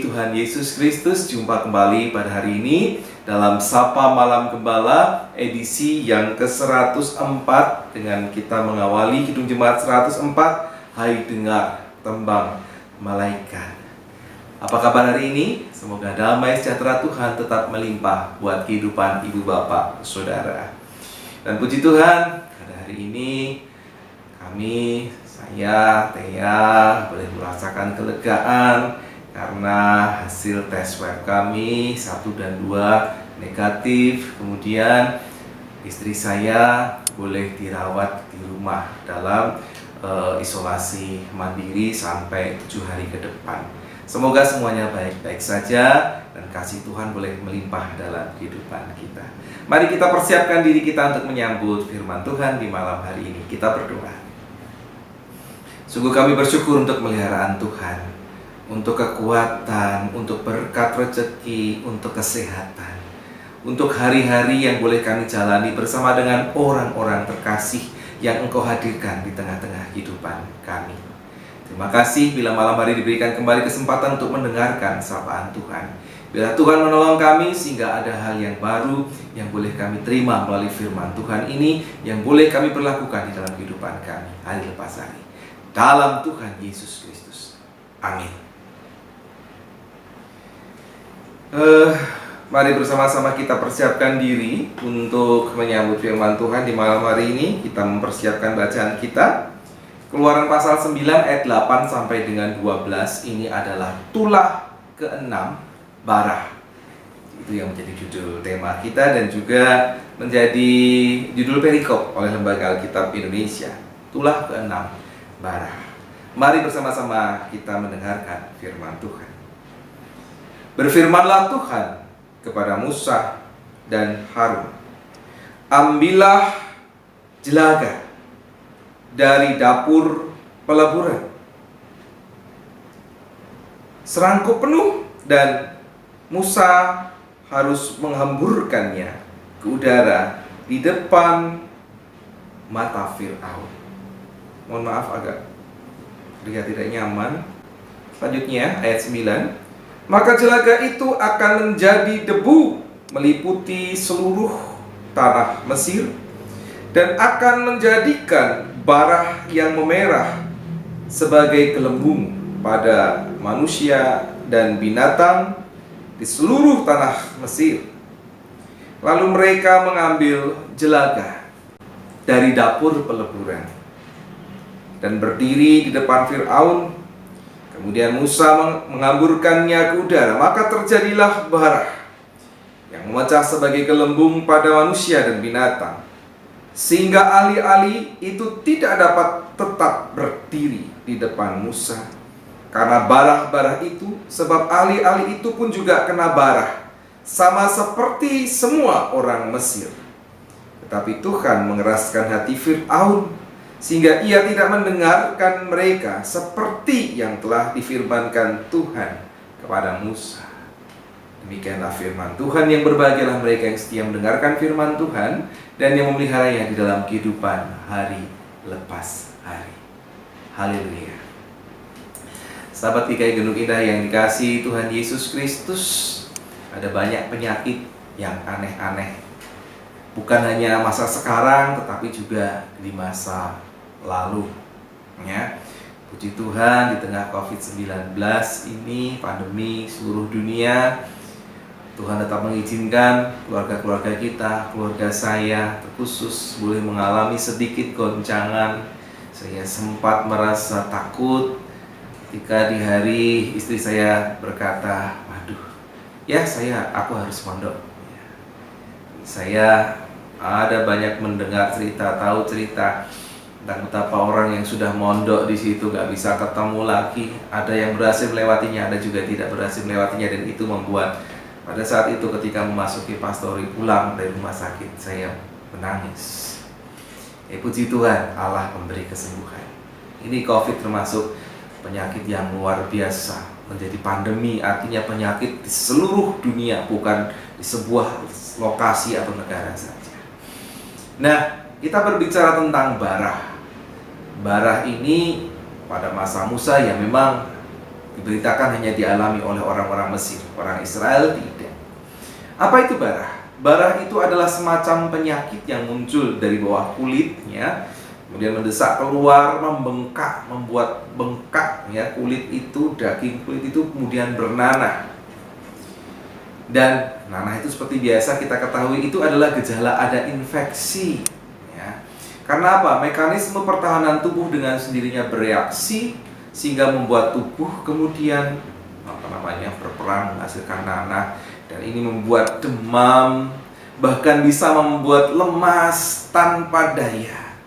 Tuhan Yesus Kristus, jumpa kembali pada hari ini dalam Sapa Malam Gembala edisi yang ke-104 dengan kita mengawali Kidung Jemaat 104, Hai Dengar Tembang Malaikat. Apa kabar hari ini? Semoga damai sejahtera Tuhan tetap melimpah buat kehidupan ibu bapak saudara. Dan puji Tuhan, pada hari ini kami, saya, Thea boleh merasakan kelegaan karena hasil tes swab kami 1 dan 2 negatif. Kemudian istri saya boleh dirawat di rumah dalam isolasi mandiri sampai 7 hari ke depan. Semoga semuanya baik-baik saja dan kasih Tuhan boleh melimpah dalam kehidupan kita. Mari kita persiapkan diri kita untuk menyambut firman Tuhan di malam hari ini. Kita berdoa. Sungguh kami bersyukur untuk pemeliharaan Tuhan, untuk kekuatan, untuk berkat rezeki, untuk kesehatan, untuk hari-hari yang boleh kami jalani bersama dengan orang-orang terkasih yang Engkau hadirkan di tengah-tengah kehidupan kami. Terima kasih bila malam hari diberikan kembali kesempatan untuk mendengarkan sapaan Tuhan. Bila Tuhan menolong kami sehingga ada hal yang baru yang boleh kami terima melalui firman Tuhan ini, yang boleh kami perlakukan di dalam kehidupan kami hari lepas hari. Dalam Tuhan Yesus Kristus. Amin. Mari bersama-sama kita persiapkan diri untuk menyambut firman Tuhan di malam hari ini. Kita mempersiapkan bacaan kita. Keluaran pasal 9 ayat 8 sampai dengan 12 ini adalah tulah ke-6 Barah. Itu yang menjadi judul tema kita dan juga menjadi judul perikop oleh Lembaga Alkitab Indonesia. Tulah ke-6 Barah. Mari bersama-sama kita mendengarkan firman Tuhan. Berfirmanlah Tuhan kepada Musa dan Harun, ambillah jelaga dari dapur peleburan, serangkup penuh, dan Musa harus menghamburkannya ke udara di depan mata Fir'aun. Mohon maaf agak terlihat tidak nyaman. Selanjutnya ayat 9. Maka jelaga itu akan menjadi debu meliputi seluruh tanah Mesir dan akan menjadikan barah yang memerah sebagai gelembung pada manusia dan binatang di seluruh tanah Mesir. Lalu mereka mengambil jelaga dari dapur peleburan dan berdiri di depan Fir'aun. Kemudian Musa menghamburkannya ke udara, maka terjadilah barah yang memecah sebagai gelembung pada manusia dan binatang, sehingga alih-alih itu tidak dapat tetap berdiri di depan Musa karena barah-barah itu, sebab alih-alih itu pun juga kena barah, sama seperti semua orang Mesir. Tetapi Tuhan mengeraskan hati Fir'aun, sehingga ia tidak mendengarkan mereka seperti yang telah difirmankan Tuhan kepada Musa. Demikianlah firman Tuhan. Yang berbahagialah mereka yang setia mendengarkan firman Tuhan dan yang memeliharanya di dalam kehidupan hari lepas hari. Haleluya. Sahabat GKI Gendung Indah yang dikasihi Tuhan Yesus Kristus, ada banyak penyakit yang aneh-aneh. Bukan hanya masa sekarang, tetapi juga di masa lalu. Ya, puji Tuhan, di tengah COVID-19 ini, pandemi seluruh dunia, Tuhan tetap mengizinkan keluarga-keluarga kita, keluarga saya terkhusus boleh mengalami sedikit goncangan. Saya sempat merasa takut ketika di hari istri saya berkata, waduh, ya aku harus mondok. Saya ada banyak mendengar cerita, tahu cerita tentang betapa orang yang sudah mondok di situ gak bisa ketemu lagi. Ada yang berhasil melewatinya, ada juga tidak berhasil melewatinya, dan itu membuat pada saat itu ketika memasuki pastori pulang dari rumah sakit, saya menangis. Puji Tuhan, Allah memberi kesembuhan. Ini COVID termasuk penyakit yang luar biasa, menjadi pandemi, artinya penyakit di seluruh dunia, bukan di sebuah lokasi atau negara saja. Nah, kita berbicara tentang barah. Barah ini pada masa Musa ya memang Diberitakan hanya dialami oleh orang-orang Mesir, orang Israel tidak. Apa itu barah? Barah itu adalah semacam penyakit yang muncul dari bawah kulitnya, kemudian mendesak keluar, membengkak, membuat bengkak ya kulit itu, daging kulit itu kemudian bernanah. Dan nanah itu seperti biasa kita ketahui itu adalah gejala ada infeksi ya. Karena apa? Mekanisme pertahanan tubuh dengan sendirinya bereaksi sehingga membuat tubuh kemudian berperang menghasilkan nanah, dan ini membuat demam, bahkan bisa membuat lemas tanpa daya.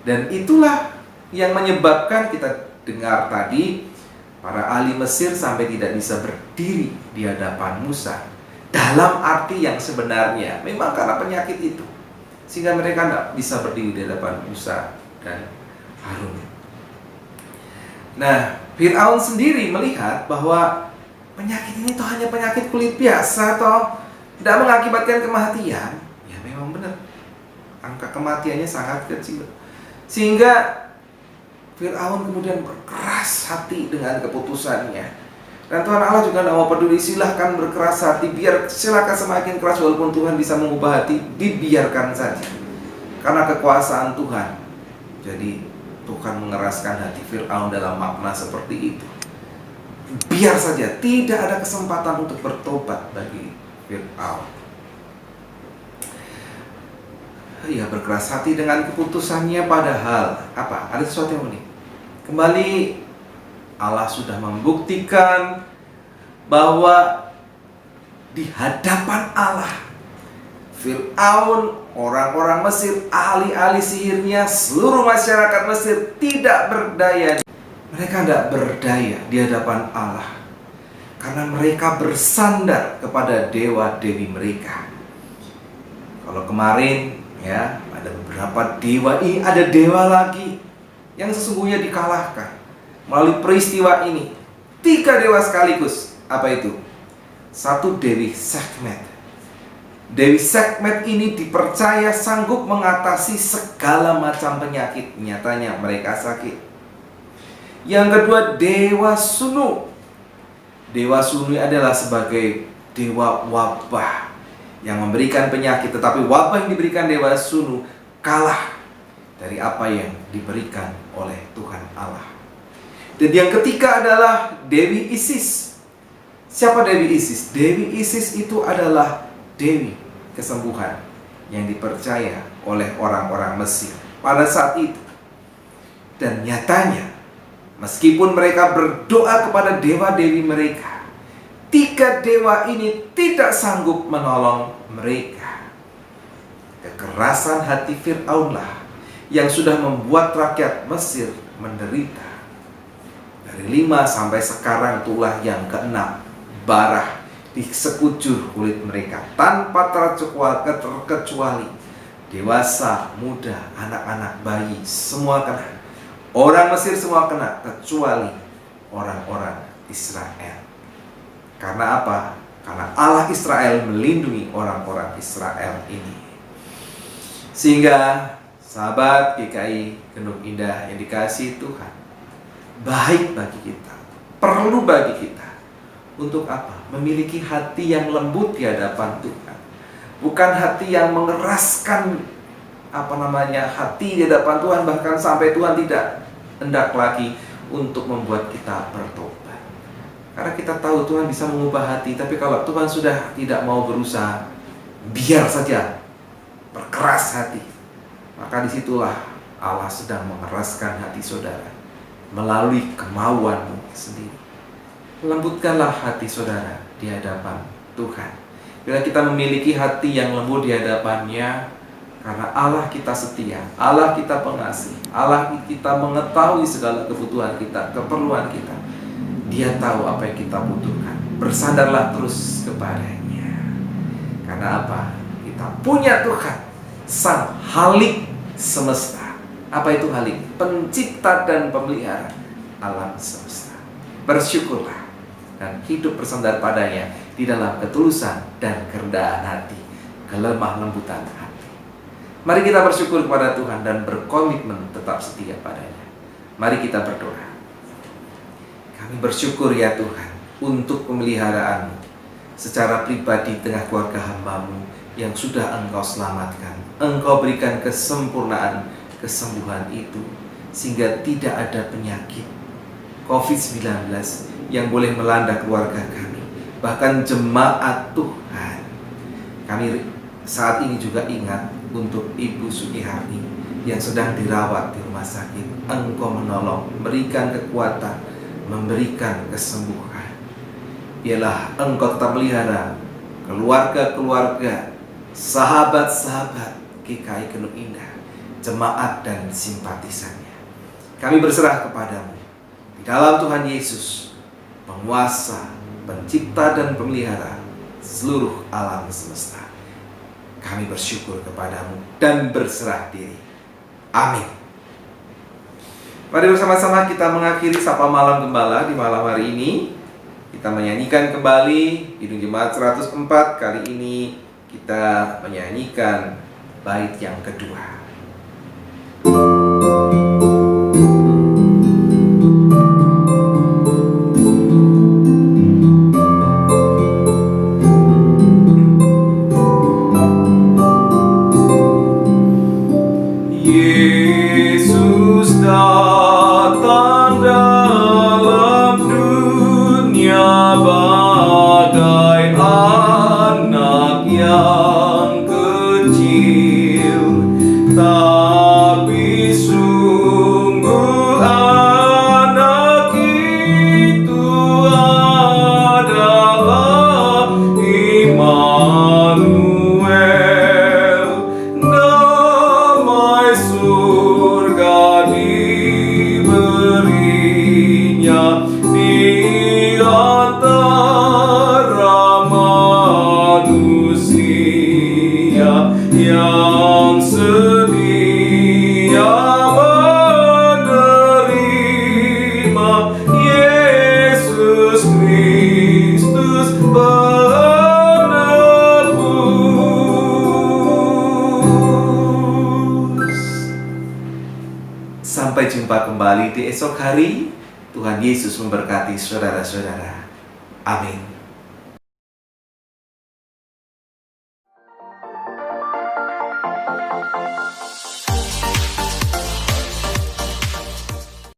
Dan itulah yang menyebabkan kita dengar tadi para ahli Mesir sampai tidak bisa berdiri di hadapan Musa. Dalam arti yang sebenarnya memang karena penyakit itu, sehingga mereka tidak bisa berdiri di hadapan Musa dan Harun. Nah, Fir'aun sendiri melihat bahwa penyakit ini toh hanya penyakit kulit biasa, toh tidak mengakibatkan kematian. Ya memang benar, angka kematiannya sangat kecil. Sehingga Fir'aun kemudian berkeras hati dengan keputusannya. Dan Tuhan Allah juga tidak mau peduli, silahkan berkeras hati, silahkan semakin keras walaupun Tuhan bisa mengubah hati, dibiarkan saja. Karena kekuasaan Tuhan. Jadi Tuhan mengeraskan hati Fir'aun dalam makna seperti itu. Biar saja, tidak ada kesempatan untuk bertobat bagi Fir'aun. Ia berkeras hati dengan keputusannya, padahal apa? Ada sesuatu yang unik. Kembali Allah sudah membuktikan bahwa di hadapan Allah Fir'aun, orang-orang Mesir, ahli-ahli sihirnya, seluruh masyarakat Mesir tidak berdaya. Mereka tidak berdaya di hadapan Allah karena mereka bersandar kepada dewa-dewi mereka. Kalau kemarin ya, ada beberapa dewa, ini ada dewa lagi yang sesungguhnya dikalahkan melalui peristiwa ini. 3 dewa sekaligus. Apa itu? 1 Dewi Sekhmet. Dewi Sekhmet ini dipercaya sanggup mengatasi segala macam penyakit. Nyatanya mereka sakit. Yang kedua, Dewa Sunu. Dewa Sunu adalah sebagai dewa wabah yang memberikan penyakit, tetapi wabah yang diberikan Dewa Sunu kalah dari apa yang diberikan oleh Tuhan Allah. Dan yang ketiga adalah Dewi Isis. Siapa Dewi Isis? Dewi Isis itu adalah dewi kesembuhan yang dipercaya oleh orang-orang Mesir pada saat itu. Dan nyatanya, meskipun mereka berdoa kepada dewa-dewi mereka, 3 dewa ini tidak sanggup menolong mereka. Kekerasan hati Fir'aunlah yang sudah membuat rakyat Mesir menderita. Dari 5 sampai sekarang itulah yang ke-6, barah di sekujur kulit mereka tanpa terkecuali. Dewasa, muda, anak-anak, bayi, semua kena. Orang Mesir semua kena, kecuali orang-orang Israel. Karena apa? Karena Allah Israel melindungi orang-orang Israel ini. Sehingga sahabat GKI Gendung Indah yang dikasihi Tuhan, baik bagi kita, perlu bagi kita untuk apa? Memiliki hati yang lembut di hadapan Tuhan. Bukan hati yang mengeraskan hati di hadapan Tuhan, bahkan sampai Tuhan tidak hendak lagi untuk membuat kita bertobat. Karena kita tahu Tuhan bisa mengubah hati, tapi kalau Tuhan sudah tidak mau berusaha, biar saja berkeras hati. Maka disitulah Allah sedang mengeraskan hati saudara melalui kemauanmu sendiri. Lembutkanlah hati saudara di hadapan Tuhan. Bila kita memiliki hati yang lembut di hadapannya, karena Allah kita setia, Allah kita pengasih, Allah kita mengetahui segala kebutuhan kita, keperluan kita. Dia tahu apa yang kita butuhkan. Bersandarlah terus kepadanya. Karena apa? Kita punya Tuhan, Sang Halik semesta. Apa itu Halik? Pencipta dan pemelihara alam semesta. Bersyukurlah dan hidup bersandar padanya di dalam ketulusan dan kerendahan hati, kelemah lembutan hati. Mari kita bersyukur kepada Tuhan dan berkomitmen tetap setia padanya. Mari kita berdoa. Kami bersyukur ya Tuhan untuk pemeliharaan-Mu secara pribadi tengah keluarga hamba-Mu yang sudah Engkau selamatkan. Engkau berikan kesempurnaan kesembuhan itu, sehingga tidak ada penyakit COVID-19 yang boleh melanda keluarga kami, bahkan jemaat Tuhan. Kami saat ini juga ingat untuk Ibu Sukiharni yang sedang dirawat di rumah sakit. Engkau menolong, memberikan kekuatan, memberikan kesembuhan. Biarlah Engkau tetap melihara keluarga-keluarga, sahabat-sahabat GKI Genuk Indah, jemaat dan simpatisannya. Kami berserah kepadamu di dalam Tuhan Yesus, penguasa, pencipta dan pemelihara seluruh alam semesta. Kami bersyukur kepadamu dan berserah diri. Amin. Mari bersama-sama kita mengakhiri Sapa Malam Gembala di malam hari ini. Kita menyanyikan kembali Kidung Jemaat 104. Kali ini kita menyanyikan bait yang kedua. Yesus datang dalam dunia bagai anak yang kecil, tapi sungguh anak itu adalah Immanuel. Damai surga diberinya di antara manusia yang sedia menerima Yesus Kristus penebus. Sampai jumpa kembali di esok hari. Tuhan Yesus memberkati saudara-saudara. Amin.